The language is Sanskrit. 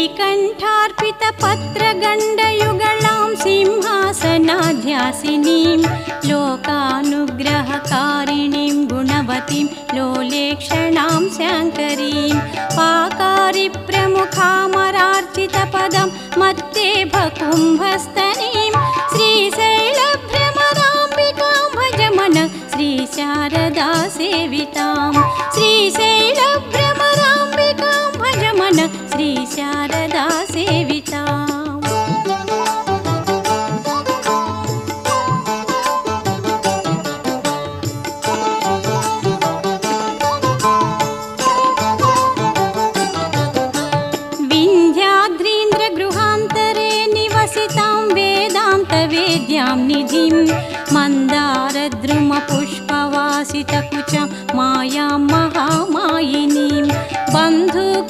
श्रीकण्ठार्पितपत्रगण्डयुगलां सिंहासनाध्यासिनीं लोकानुग्रहकारिणीं गुणवतीं लोलेक्षणां शङ्करीं पाकारिप्रमुखामरार्चितपदं मत्तेभकुम्भस्तनीं श्रीशैलभ्रमराम्बिकां भजमन श्रीशारदा सेवितां श्रीशैलभ्रमराम्बिकां भजमन श्रीशारदा सेविताम् विन्ध्याद्रीन्द्रगृहान्तरे निवसितां वेदान्तवेद्यां निधिं मन्दारद्रुमपुष्पवासितकुचं मायां महामायिनीं बन्धु